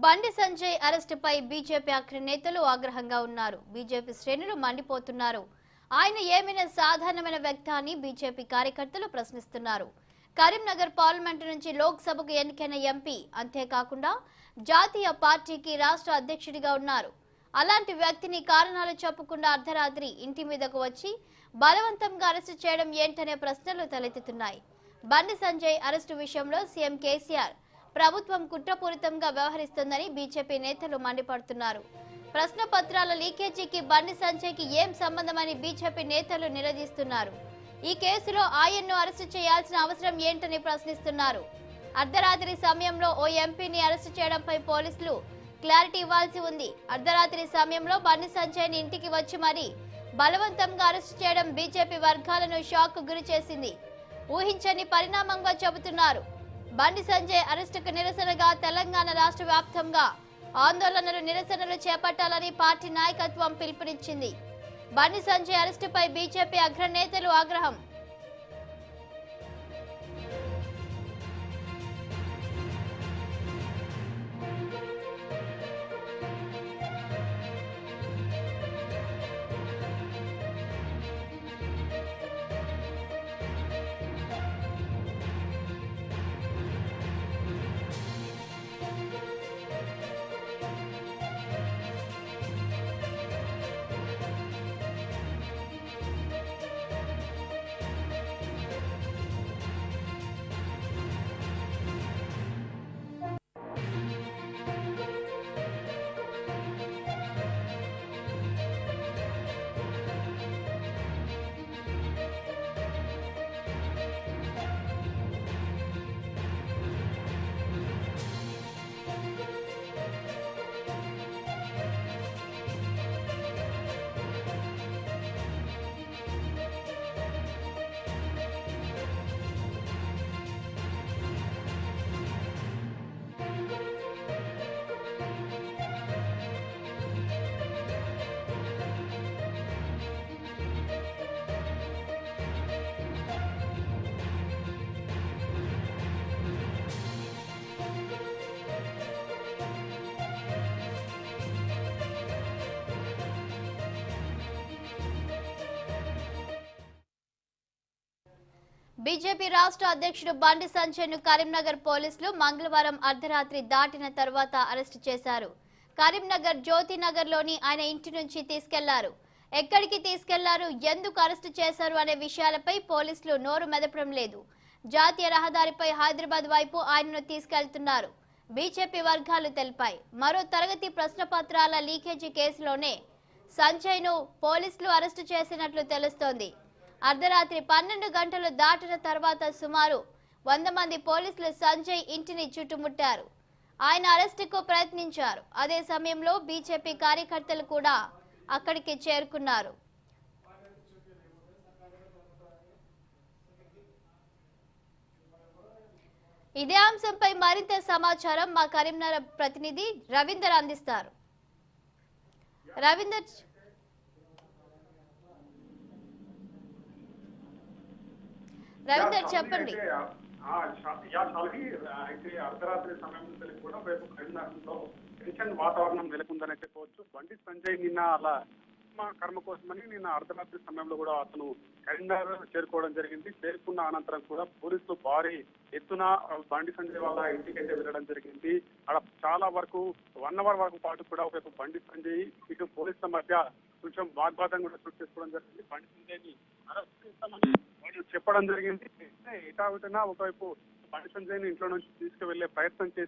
Bandi Sanjay అరెస్టుపై BJP అగ్ర నేతలు ఆగ్రహంగా ఉన్నారు. బీజేపీ శ్రేణులు మండిపోతున్నారు. ఆయన ఏమైనా సాధారణమైన వ్యక్తి అని బీజేపీ కార్యకర్తలు ప్రశ్నిస్తున్నారు. కరీంనగర్ పార్లమెంటు నుంచి లోక్సభకు ఎన్నికైన ఎంపీ, అంతేకాకుండా జాతీయ పార్టీకి రాష్ట్ర అధ్యక్షుడిగా ఉన్నారు. అలాంటి వ్యక్తిని కారణాలు చెప్పకుండా అర్ధరాత్రి ఇంటి మీదకు వచ్చి బలవంతంగా అరెస్టు చేయడం ఏంటనే ప్రశ్నలు తలెత్తుతున్నాయి. బండి సంజయ్ అరెస్టు విషయంలో సీఎం కేసీఆర్ ప్రభుత్వం కుట్రపూరితంగా వ్యవహరిస్తుందని బీజేపీ నేతలు మండిపడుతున్నారు. ప్రశ్న పత్రాల లీకేజీకి బండి సంజయ్కి ఏం సంబంధమని బీజేపీ నేతలు నిలదీస్తున్నారు. ఈ కేసులో ఆయన్ను అరెస్టు చేయాల్సిన అవసరం ఏంటని ప్రశ్నిస్తున్నారు. అర్ధరాత్రి సమయంలో ఓ ఎంపీని అరెస్టు చేయడంపై పోలీసులు క్లారిటీ ఇవ్వాల్సి ఉంది. అర్ధరాత్రి సమయంలో బండి సంజయ్ని ఇంటికి వచ్చి మరీ బలవంతంగా అరెస్టు చేయడం బీజేపీ వర్గాలను షాక్ గురి చేసింది. ఊహించని పరిణామంగా చెబుతున్నారు. బండి సంజయ్ అరెస్టుకు నిరసనగా తెలంగాణ రాష్ట్ర వ్యాప్తంగా ఆందోళనలు, నిరసనలు చేపట్టాలని పార్టీ నాయకత్వం పిలుపునిచ్చింది. బండి సంజయ్ అరెస్టుపై బీజేపీ అగ్రనేతలు ఆగ్రహం. బీజేపీ రాష్ట్ర అధ్యక్షుడు బండి సంజయ్ను కరీంనగర్ పోలీసులు మంగళవారం అర్ధరాత్రి దాటిన తర్వాత అరెస్టు చేశారు. కరీంనగర్ జ్యోతినగర్లోని ఆయన ఇంటి నుంచి తీసుకెళ్లారు. ఎక్కడికి తీసుకెళ్లారు, ఎందుకు అరెస్టు చేశారు అనే విషయాలపై పోలీసులు నోరు మెదపడం లేదు. జాతీయ రహదారిపై హైదరాబాద్ వైపు ఆయనను తీసుకెళ్తున్నారు బీజేపీ వర్గాలు తెలిపాయి. మరో తరగతి ప్రశ్నపత్రాల లీకేజీ కేసులోనే సంజయ్ను పోలీసులు అరెస్టు చేసినట్లు తెలుస్తోంది. అర్ధరాత్రి 12 గంటలు దాటిన తర్వాత సుమారు 100 మంది పోలీసులు సంజయ్ ఇంటిని చుట్టుముట్టారు. ఆయన అరెస్టుకు ప్రయత్నించారు. అదే సమయంలో బీజేపీ కార్యకర్తలు కూడా అక్కడికి చేరుకున్నారు. ఇదే అంశంపై మరింత సమాచారం మా కరీంనగర్ ప్రతినిధి రవీందర్ అందిస్తారు. రవీందర్, చెప్పండి. అయితే అర్ధరాత్రి సమయంలో కూడా రేపు కరీంనగర్లో టెన్షన్ వాతావరణం నెలకొందని చెప్పవచ్చు. బండి సంజయ్ నిన్న అలా కర్మ కోసమని నిన్న అర్ధరాత్రి సమయంలో కూడా అతను కరీంనగర్ చేరుకోవడం జరిగింది. చేరుకున్న అనంతరం కూడా పోలీసులు భారీ ఎత్తున బండి సంజయ్ వాళ్ళ ఇంటికైతే వెళ్ళడం జరిగింది. అక్కడ చాలా వరకు 1 అవర్ వరకు పాటు కూడా ఒకవైపు బండి సంజయ్ ఇటు పోలీసుల మధ్య కొంచెం వాగ్వాదం కూడా చోటు చేసుకోవడం జరిగింది. బండి సంజయ్ని అరెస్ట్ చేస్తామని చెప్పడం జరిగింది. ఇటా ఒకవైపు బండి సంజయ్ని ఇంట్లో నుంచి తీసుకువెళ్లే ప్రయత్నం చేసి